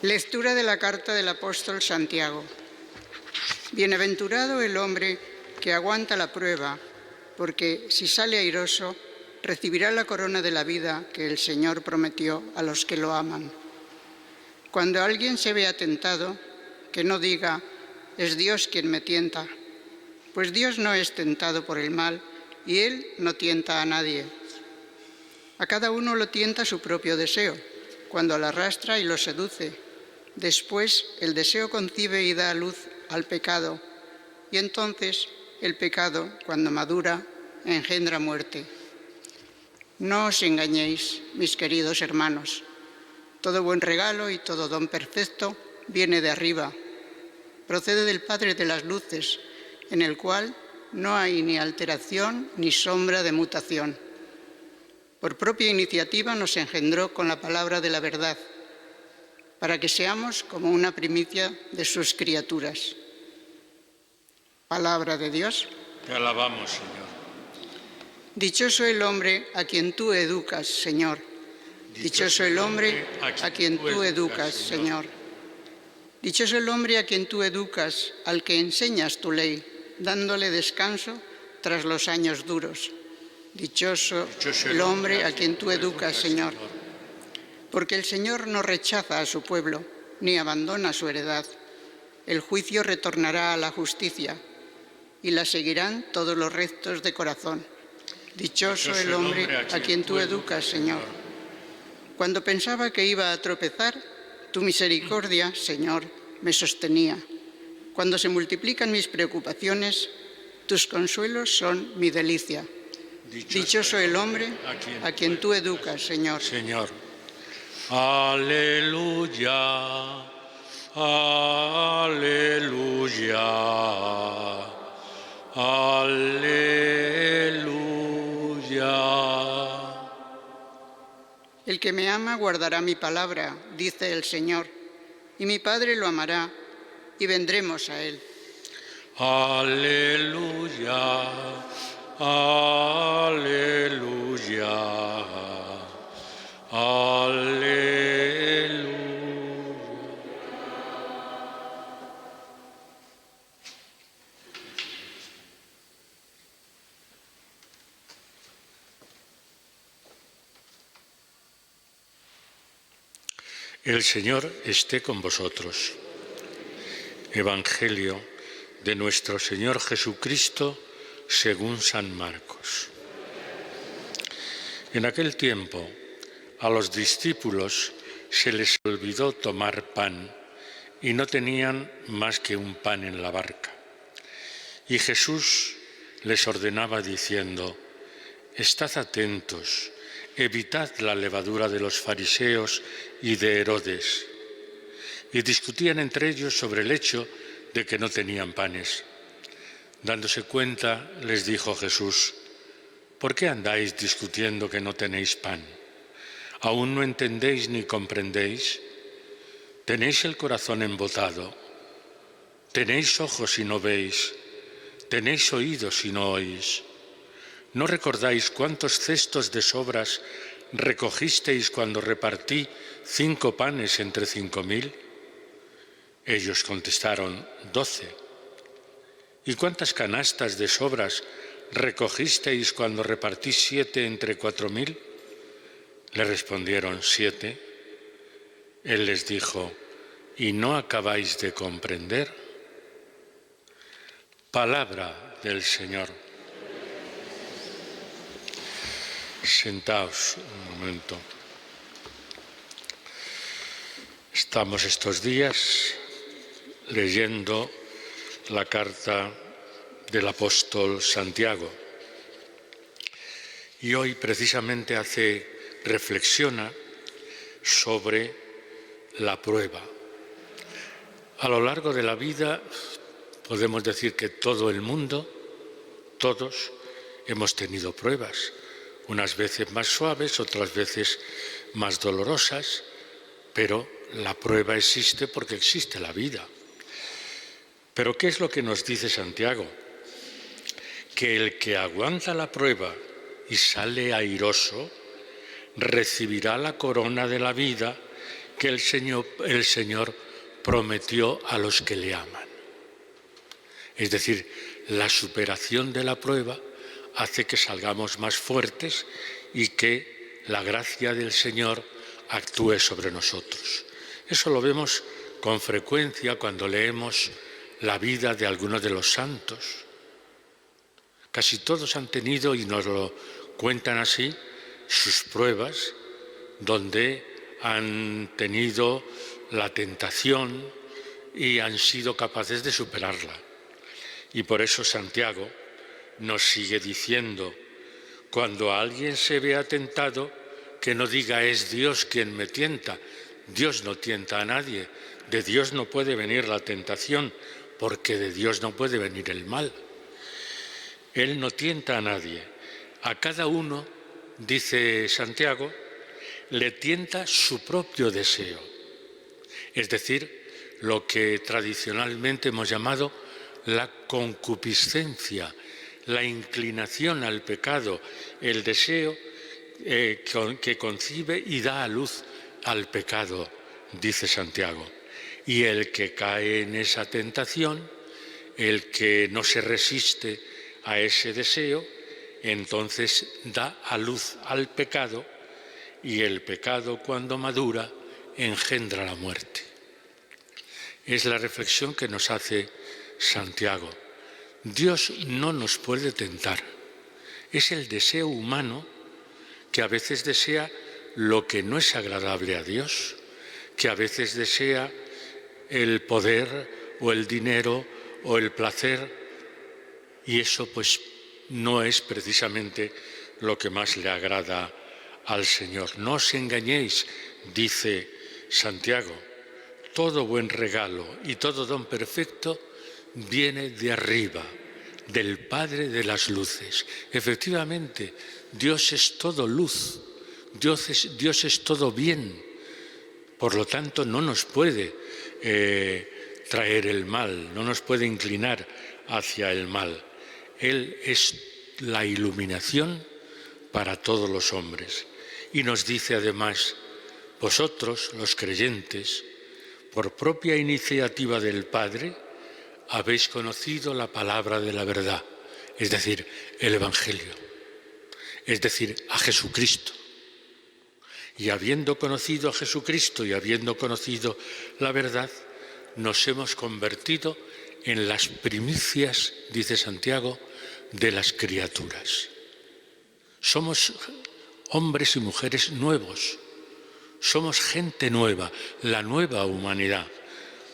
Lectura de la carta del apóstol Santiago. Bienaventurado el hombre que aguanta la prueba, porque si sale airoso, recibirá la corona de la vida que el Señor prometió a los que lo aman. Cuando alguien se vea tentado, que no diga, es Dios quien me tienta, pues Dios no es tentado por el mal y Él no tienta a nadie. A cada uno lo tienta su propio deseo, cuando lo arrastra y lo seduce. Después el deseo concibe y da luz al pecado, y entonces el pecado, cuando madura, engendra muerte. No os engañéis, mis queridos hermanos. Todo buen regalo y todo don perfecto viene de arriba, procede del Padre de las luces, en el cual no hay ni alteración ni sombra de mutación. Por propia iniciativa nos engendró con la palabra de la verdad, para que seamos como una primicia de sus criaturas. Palabra de Dios. Te alabamos, Señor. Dichoso el hombre a quien tú educas, Señor. Dichoso el hombre a quien tú educas, Señor. Dichoso el hombre a quien tú educas, al que enseñas tu ley, dándole descanso tras los años duros. Dichoso el hombre a quien tú educas, Señor. Porque el Señor no rechaza a su pueblo, ni abandona su heredad. El juicio retornará a la justicia, y la seguirán todos los rectos de corazón. Dichoso el hombre a quien tú educas, Señor. Cuando pensaba que iba a tropezar, tu misericordia, Señor, me sostenía. Cuando se multiplican mis preocupaciones, tus consuelos son mi delicia. Dichoso el hombre a quien tú educas, Señor. Señor. Aleluya, aleluya, aleluya. El que me ama guardará mi palabra, dice el Señor, y mi Padre lo amará, y vendremos a él. Aleluya, aleluya, aleluya. El Señor esté con vosotros. Evangelio de nuestro Señor Jesucristo según San Marcos. En aquel tiempo, a los discípulos se les olvidó tomar pan y no tenían más que un pan en la barca. Y Jesús les ordenaba diciendo, «Estad atentos, evitad la levadura de los fariseos y de Herodes». Y discutían entre ellos sobre el hecho de que no tenían panes. Dándose cuenta, les dijo Jesús, «¿Por qué andáis discutiendo que no tenéis pan? ¿Aún no entendéis ni comprendéis? ¿Tenéis el corazón embotado? ¿Tenéis ojos y no veis? ¿Tenéis oídos y no oís? ¿No recordáis cuántos cestos de sobras recogisteis cuando repartí 5 panes entre 5.000? Ellos contestaron, 12. ¿Y cuántas canastas de sobras recogisteis cuando repartí 7 entre 4.000? Le respondieron, 7. Él les dijo, ¿y no acabáis de comprender? Palabra del Señor. Sentaos un momento. Estamos estos días leyendo la carta del apóstol Santiago. Y hoy precisamente reflexiona sobre la prueba. A lo largo de la vida podemos decir que todo el mundo, todos, hemos tenido pruebas. Unas veces más suaves, otras veces más dolorosas, pero la prueba existe porque existe la vida. Pero ¿qué es lo que nos dice Santiago? Que el que aguanta la prueba y sale airoso, recibirá la corona de la vida que el Señor prometió a los que le aman. Es decir, la superación de la prueba hace que salgamos más fuertes y que la gracia del Señor actúe sobre nosotros. Eso lo vemos con frecuencia cuando leemos la vida de algunos de los santos. Casi todos han tenido, y nos lo cuentan así, sus pruebas, donde han tenido la tentación y han sido capaces de superarla. Y por eso Santiago nos sigue diciendo, cuando alguien se vea tentado, que no diga es Dios quien me tienta. Dios no tienta a nadie, de Dios no puede venir la tentación, porque de Dios no puede venir el mal. Él no tienta a nadie. A cada uno, dice Santiago, le tienta su propio deseo. Es decir, lo que tradicionalmente hemos llamado la concupiscencia, la inclinación al pecado, el deseo que concibe y da a luz al pecado, dice Santiago. Y el que cae en esa tentación, el que no se resiste a ese deseo, entonces da a luz al pecado, y el pecado, cuando madura, engendra la muerte. Es la reflexión que nos hace Santiago. Dios no nos puede tentar. Es el deseo humano que a veces desea lo que no es agradable a Dios, que a veces desea el poder o el dinero o el placer, y eso pues no es precisamente lo que más le agrada al Señor. No os engañéis, dice Santiago, todo buen regalo y todo don perfecto viene de arriba, del Padre de las luces. Efectivamente, Dios es todo luz, Dios es todo bien, por lo tanto no nos puede traer el mal, no nos puede inclinar hacia el mal. Él es la iluminación para todos los hombres. Y nos dice además, vosotros, los creyentes, por propia iniciativa del Padre, habéis conocido la palabra de la verdad, es decir, el Evangelio, es decir, a Jesucristo. Y habiendo conocido a Jesucristo y habiendo conocido la verdad, nos hemos convertido en las primicias, dice Santiago, de las criaturas. Somos hombres y mujeres nuevos, somos gente nueva, la nueva humanidad.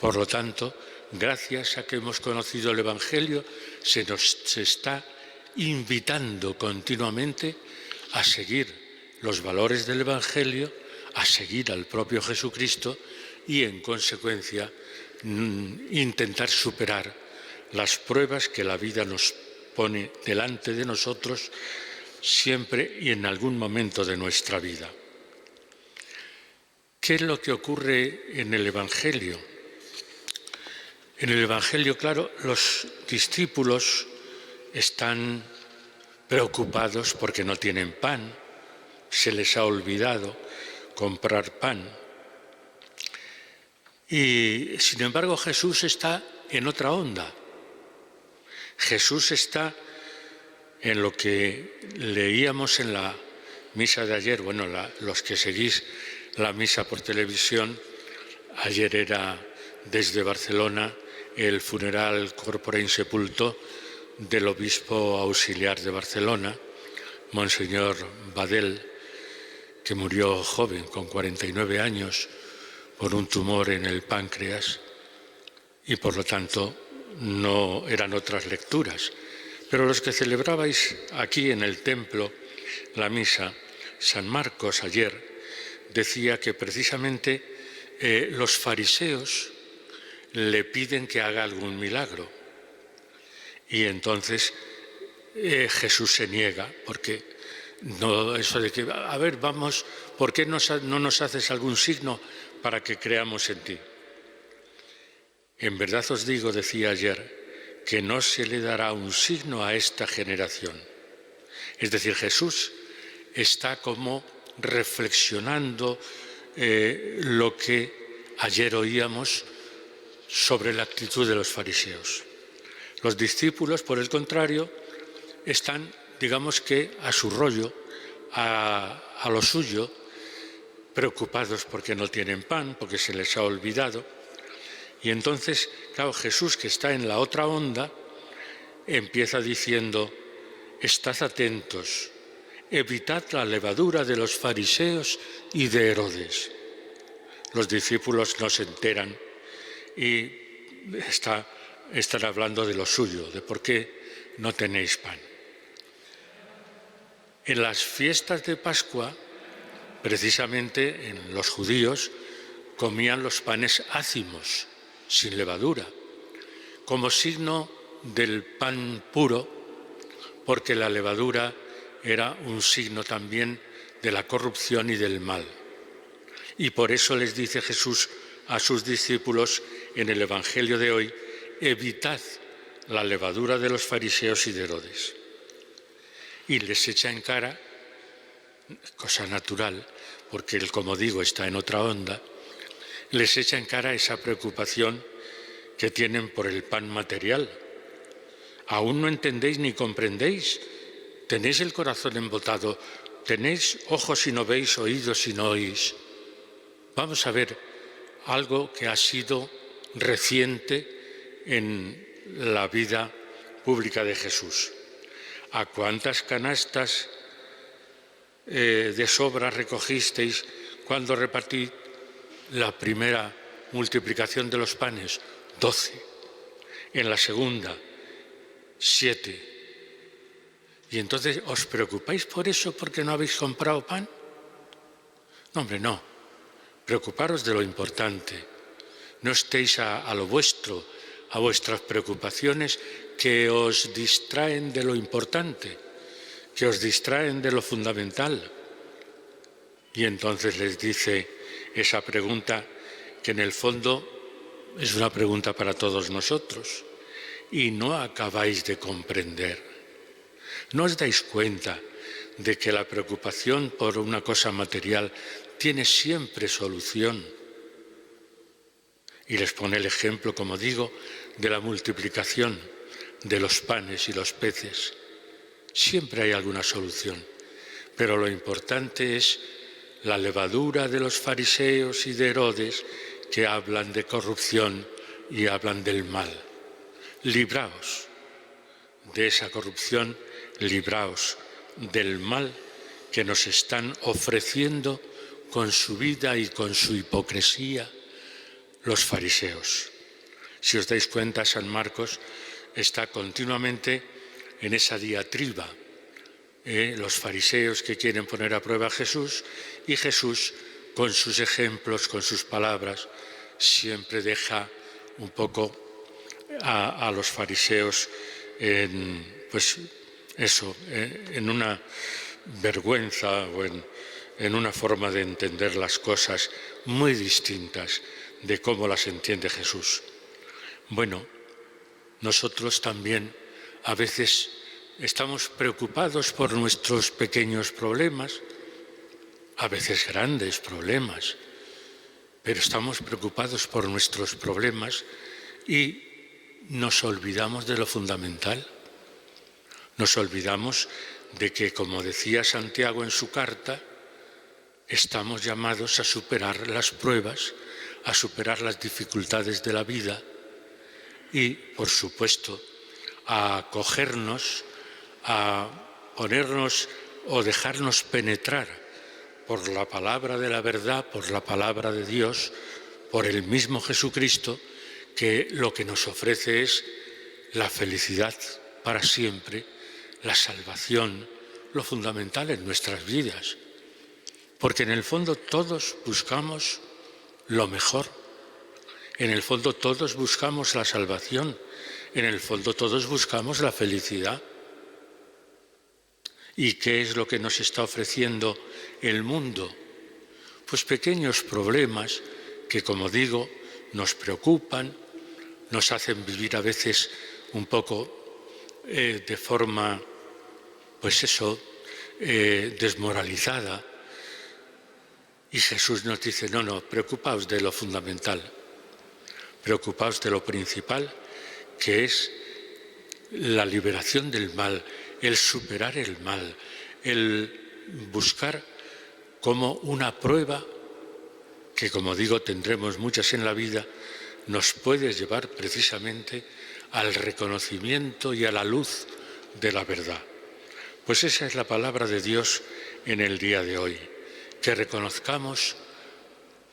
Por lo tanto, gracias a que hemos conocido el Evangelio, se está invitando continuamente a seguir los valores del Evangelio, a seguir al propio Jesucristo y, en consecuencia, intentar superar las pruebas que la vida nos pone delante de nosotros siempre y en algún momento de nuestra vida. ¿Qué es lo que ocurre en el Evangelio? En el Evangelio, claro, los discípulos están preocupados porque no tienen pan, se les ha olvidado comprar pan. Y, sin embargo, Jesús está en otra onda. Jesús está en lo que leíamos en la misa de ayer. Bueno, los que seguís la misa por televisión, ayer era desde Barcelona el funeral corpore insepulto del obispo auxiliar de Barcelona, Monseñor Badel, que murió joven, con 49 años, por un tumor en el páncreas, y por lo tanto no eran otras lecturas. Pero los que celebrabais aquí en el templo la misa, San Marcos ayer decía que precisamente los fariseos le piden que haga algún milagro. Y entonces Jesús se niega, porque no, eso de que, a ver, vamos, ¿por qué no nos haces algún signo para que creamos en ti? En verdad os digo, decía ayer, que no se le dará un signo a esta generación. Es decir, Jesús está como reflexionando lo que ayer oíamos sobre la actitud de los fariseos. Los discípulos, por el contrario, están, digamos que, a su rollo, a lo suyo, preocupados porque no tienen pan, porque se les ha olvidado. Y entonces, claro, Jesús, que está en la otra onda, empieza diciendo: estad atentos, evitad la levadura de los fariseos y de Herodes. Los discípulos no se enteran y están hablando de lo suyo, de por qué no tenéis pan. En las fiestas de Pascua, precisamente en los judíos, comían los panes ácimos, sin levadura, como signo del pan puro, porque la levadura era un signo también de la corrupción y del mal. Y por eso les dice Jesús a sus discípulos en el Evangelio de hoy: evitad la levadura de los fariseos y de Herodes. Y les echa en cara, cosa natural, porque él, como digo, está en otra onda, les echa en cara esa preocupación que tienen por el pan material. Aún no entendéis ni comprendéis, tenéis el corazón embotado, tenéis ojos y no veis, oídos y no oís. Vamos a ver algo que ha sido reciente en la vida pública de Jesús. ¿A cuántas canastas de sobra recogisteis cuando repartí la primera multiplicación de los panes? 12. En la segunda, 7. Y entonces, ¿os preocupáis por eso porque no habéis comprado pan? No, hombre, no. Preocuparos de lo importante. No estéis a lo vuestro, a vuestras preocupaciones que os distraen de lo importante, que os distraen de lo fundamental. Y entonces les dice esa pregunta que en el fondo es una pregunta para todos nosotros. Y no acabáis de comprender. ¿No os dais cuenta de que la preocupación por una cosa material tiene siempre solución? Y les pone el ejemplo, como digo, de la multiplicación de los panes y los peces. Siempre hay alguna solución, pero lo importante es la levadura de los fariseos y de Herodes, que hablan de corrupción y hablan del mal. Libraos de esa corrupción, libraos del mal que nos están ofreciendo con su vida y con su hipocresía los fariseos. Si os dais cuenta, San Marcos está continuamente en esa diatriba, los fariseos que quieren poner a prueba a Jesús, y Jesús, con sus ejemplos, con sus palabras, siempre deja un poco a los fariseos en una vergüenza o en una forma de entender las cosas muy distintas de cómo las entiende Jesús. Bueno, nosotros también a veces estamos preocupados por nuestros pequeños problemas, a veces grandes problemas, pero estamos preocupados por nuestros problemas y nos olvidamos de lo fundamental. Nos olvidamos de que, como decía Santiago en su carta, estamos llamados a superar las pruebas, a superar las dificultades de la vida y, por supuesto, a acogernos, a ponernos o dejarnos penetrar por la palabra de la verdad, por la palabra de Dios, por el mismo Jesucristo, que lo que nos ofrece es la felicidad para siempre, la salvación, lo fundamental en nuestras vidas. Porque en el fondo todos buscamos lo mejor, en el fondo todos buscamos la salvación, en el fondo todos buscamos la felicidad. ¿Y qué es lo que nos está ofreciendo el mundo? Pues pequeños problemas que, como digo, nos preocupan, nos hacen vivir a veces un poco de forma, desmoralizada. Y Jesús nos dice, no, preocupaos de lo fundamental, preocupaos de lo principal, que es la liberación del mal, el superar el mal, el buscar como una prueba, que como digo tendremos muchas en la vida, nos puede llevar precisamente al reconocimiento y a la luz de la verdad. Pues esa es la palabra de Dios en el día de hoy, que reconozcamos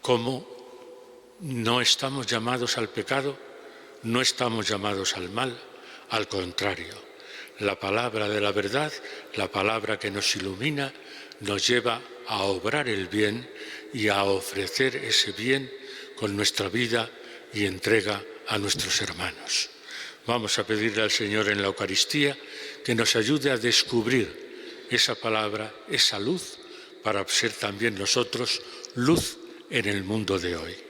cómo no estamos llamados al pecado, no estamos llamados al mal, al contrario. La palabra de la verdad, la palabra que nos ilumina, nos lleva a obrar el bien y a ofrecer ese bien con nuestra vida y entrega a nuestros hermanos. Vamos a pedirle al Señor en la Eucaristía que nos ayude a descubrir esa palabra, esa luz, para ser también nosotros luz en el mundo de hoy.